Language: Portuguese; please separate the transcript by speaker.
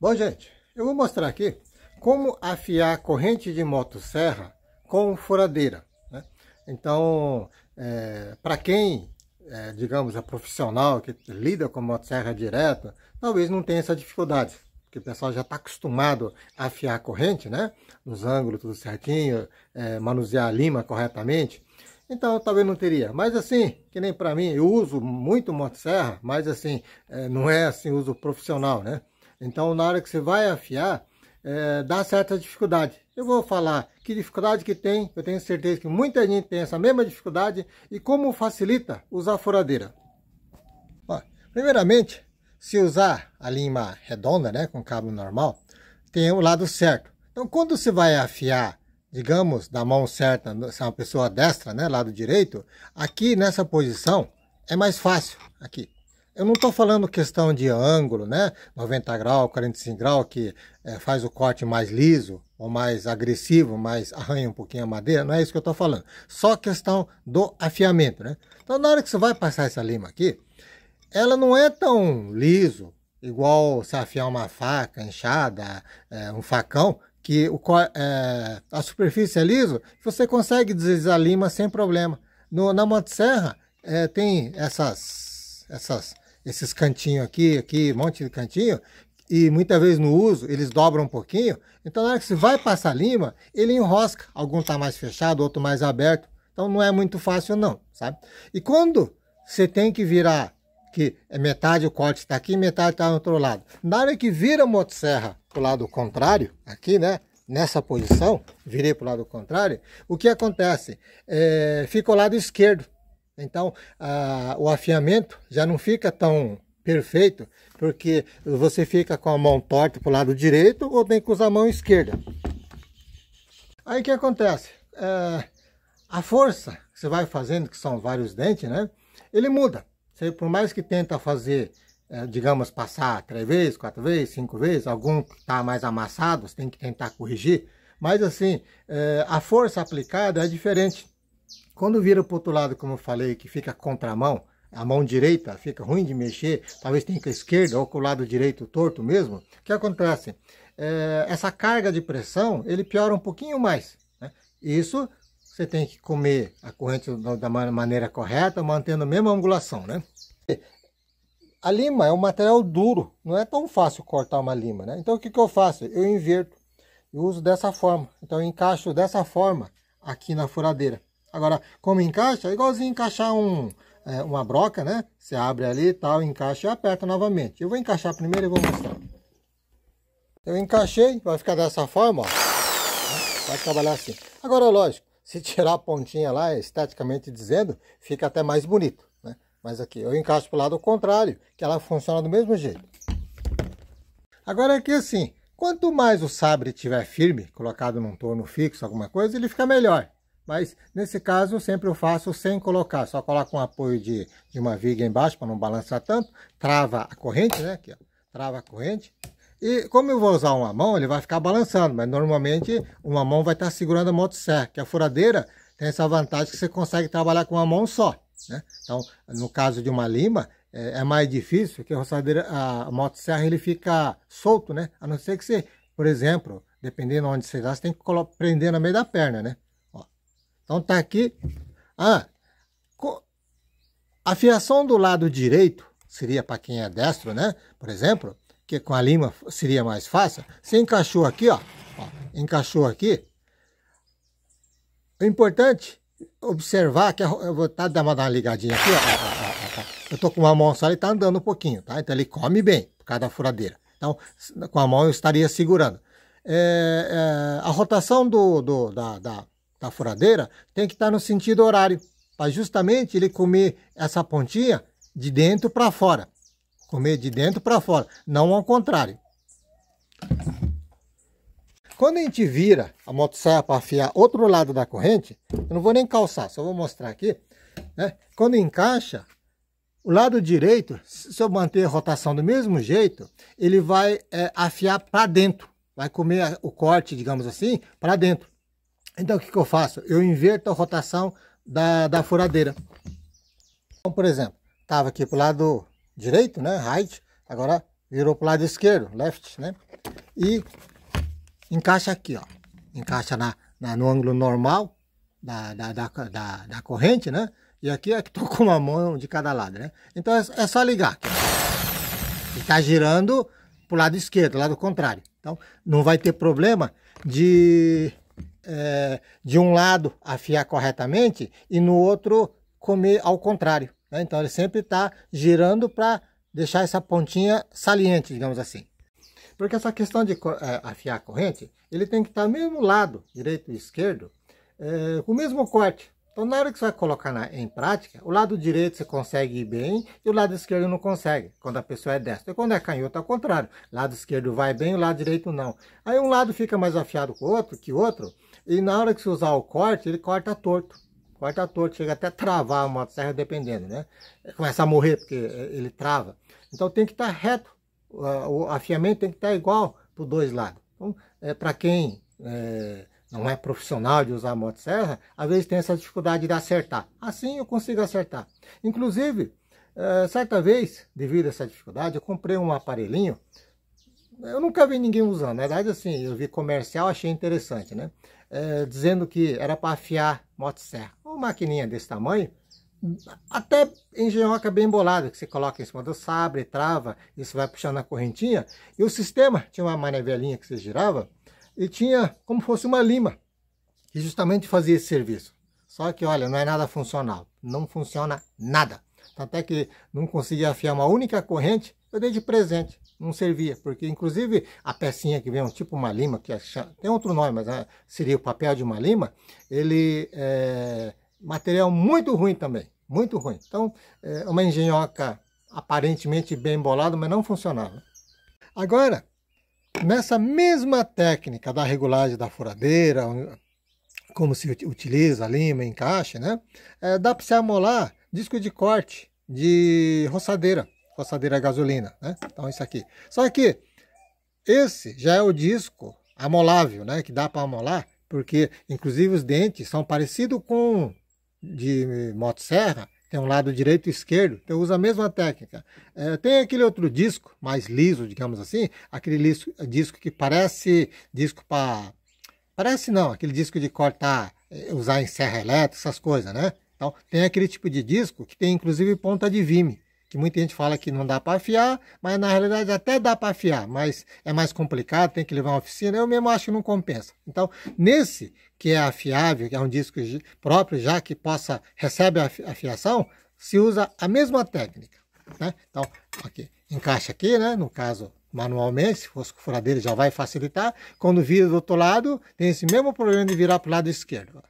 Speaker 1: Bom, gente, eu vou mostrar aqui como afiar corrente de motosserra com furadeira, né? Então, para quem, digamos, é profissional, que lida com motosserra direto, talvez não tenha essa dificuldade, porque o pessoal já está acostumado a afiar a corrente, né? Nos ângulos, tudo certinho, manusear a lima corretamente. Então, talvez não teria. Mas assim, que nem para mim, eu uso muito motosserra, mas assim, não é assim uso profissional, né? Então, na hora que você vai afiar, dá certa dificuldade. Eu vou falar que dificuldade que tem, eu tenho certeza que muita gente tem essa mesma dificuldade e como facilita usar a furadeira. Ó, primeiramente, se usar a lima redonda, né, com cabo normal, tem o lado certo. Então, quando você vai afiar, digamos, da mão certa, se é uma pessoa destra, né, lado direito, aqui nessa posição é mais fácil, aqui. Eu não estou falando questão de ângulo, né? 90 graus, 45 graus, que faz o corte mais liso ou mais agressivo, mais arranha um pouquinho a madeira. Não é isso que eu estou falando. Só questão do afiamento, né? Então, na hora que você vai passar essa lima aqui, ela não é tão liso, igual se afiar uma faca, enxada, um facão, que a superfície é liso, você consegue deslizar a lima sem problema. Na motosserra, tem esses cantinhos aqui, um monte de cantinho, e muitas vezes no uso eles dobram um pouquinho, então na hora que você vai passar lima, ele enrosca, algum tá mais fechado, outro mais aberto, então não é muito fácil não, sabe? E quando você tem que virar, que metade o corte está aqui, metade está no outro lado, na hora que vira a motosserra pro lado contrário, aqui, né? Nessa posição, virei pro lado contrário, o que acontece? Fica o lado esquerdo. Então, o afiamento já não fica tão perfeito, porque você fica com a mão torta para o lado direito ou tem que usar a mão esquerda. Aí o que acontece? A força que você vai fazendo, que são vários dentes, né? Ele muda. Você, por mais que tenta fazer, digamos, passar 3 vezes, 4 vezes, 5 vezes, algum que está mais amassado, você tem que tentar corrigir. Mas assim, a força aplicada é diferente. Quando vira para o outro lado, como eu falei, que fica contramão, a mão direita fica ruim de mexer, talvez tenha com a esquerda ou com o lado direito torto mesmo, o que acontece? Essa carga de pressão, ele piora um pouquinho mais, né? Isso você tem que comer a corrente da maneira correta, mantendo a mesma angulação, né? A lima é um material duro, não é tão fácil cortar uma lima, né? Então o que eu faço? Eu inverto, eu uso dessa forma, então eu encaixo dessa forma aqui na furadeira. Agora, como encaixa? É igualzinho encaixar uma broca, né? Você abre ali e tal, encaixa e aperta novamente. Eu vou encaixar primeiro e vou mostrar. Eu encaixei, vai ficar dessa forma, ó. Vai trabalhar assim. Agora, lógico, se tirar a pontinha lá, esteticamente dizendo, fica até mais bonito, né? Mas aqui, eu encaixo para o lado contrário, que ela funciona do mesmo jeito. Agora aqui assim, quanto mais o sabre estiver firme, colocado num torno fixo, alguma coisa, ele fica melhor. Mas, nesse caso, sempre eu faço sem colocar. Só coloco um apoio de uma viga embaixo, para não balançar tanto. Trava a corrente, né? Aqui, ó. Trava a corrente. E como eu vou usar uma mão, ele vai ficar balançando. Mas, normalmente, uma mão vai estar segurando a motosserra. Que a furadeira tem essa vantagem que você consegue trabalhar com uma mão só, né? Então, no caso de uma lima, é mais difícil, porque a motosserra ele fica solto, né? A não ser que você, por exemplo, dependendo de onde você está, você tem que prender no meio da perna, né? Então tá aqui, a afiação do lado direito, seria para quem é destro, né? Por exemplo, que com a lima seria mais fácil. Você encaixou aqui, ó, encaixou aqui. O importante observar que eu vou dar uma ligadinha aqui, ó. Eu tô com uma mão só, ele tá andando um pouquinho, tá? Então ele come bem, por causa da furadeira. Então, com a mão eu estaria segurando. A rotação da furadeira tem que estar no sentido horário, para justamente ele comer essa pontinha de dentro para fora. Comer de dentro para fora, não ao contrário. Quando a gente vira a motosserra para afiar outro lado da corrente, eu não vou nem calçar, só vou mostrar aqui, né? Quando encaixa, o lado direito, se eu manter a rotação do mesmo jeito, ele vai afiar para dentro, vai comer o corte, digamos assim, para dentro. Então, o que eu faço? Eu inverto a rotação da furadeira. Então, por exemplo, estava aqui para o lado direito, né? Right. Agora virou para o lado esquerdo, left, né? e encaixa aqui, ó. Encaixa no ângulo normal da corrente, né? E aqui é que tô com uma mão de cada lado, né? Então é só ligar aqui. E tá girando pro lado esquerdo, lado contrário. Então não vai ter problema de um lado afiar corretamente e no outro comer ao contrário, né? Então ele sempre está girando para deixar essa pontinha saliente, digamos assim. Porque essa questão de afiar a corrente, ele tem que estar no mesmo lado, direito e esquerdo, com o mesmo corte. Então na hora que você vai colocar em prática, o lado direito você consegue ir bem e o lado esquerdo não consegue, quando a pessoa é destra. E quando é canhoto, é ao contrário. O lado esquerdo vai bem, o lado direito não. Aí um lado fica mais afiado que o outro, e na hora que você usar o corte, ele corta torto. Corta torto, chega até a travar a motosserra, dependendo, né? Começa a morrer, porque ele trava. Então tem que estar reto. O afiamento tem que estar igual para os dois lados. Então, para quem não é profissional de usar a motosserra, às vezes tem essa dificuldade de acertar. Assim eu consigo acertar. Inclusive, certa vez, devido a essa dificuldade, eu comprei um aparelhinho. Eu nunca vi ninguém usando. Na verdade, assim, eu vi comercial, achei interessante, né? Dizendo que era para afiar motosserra. Uma maquininha desse tamanho, até engenhoca bem bolada, que você coloca em cima do sabre, trava, e você vai puxando a correntinha. E o sistema tinha uma manevelinha que você girava, e tinha como fosse uma lima, que justamente fazia esse serviço. Só que, olha, não é nada funcional. Não funciona nada. Até que não conseguia afiar uma única corrente, eu dei de presente. Não servia, porque inclusive a pecinha que vem, tipo uma lima, que tem outro nome, mas seria o papel de uma lima, ele é material muito ruim também, muito ruim. Então, é uma engenhoca aparentemente bem bolada, mas não funcionava. Agora, nessa mesma técnica da regulagem da furadeira, como se utiliza a lima, encaixe, né? Dá para se amolar disco de corte de roçadeira a gasolina, né? Então isso aqui. Só que esse já é o disco amolável, né? Que dá para amolar, porque inclusive os dentes são parecidos com de motosserra, tem um lado direito e esquerdo, então usa a mesma técnica. Tem aquele outro disco, mais liso, digamos assim, aquele disco que parece disco para... Parece não, aquele disco de cortar, usar em serra elétrica, essas coisas, né? Então tem aquele tipo de disco que tem inclusive ponta de vime, que muita gente fala que não dá para afiar, mas na realidade até dá para afiar, mas é mais complicado, tem que levar uma oficina, eu mesmo acho que não compensa. Então, nesse que é afiável, que é um disco próprio, já que recebe a afiação, se usa a mesma técnica, né? Então, aqui, encaixa aqui, né? No caso, manualmente, se fosse com furadeira já vai facilitar. Quando vira do outro lado, tem esse mesmo problema de virar para o lado esquerdo.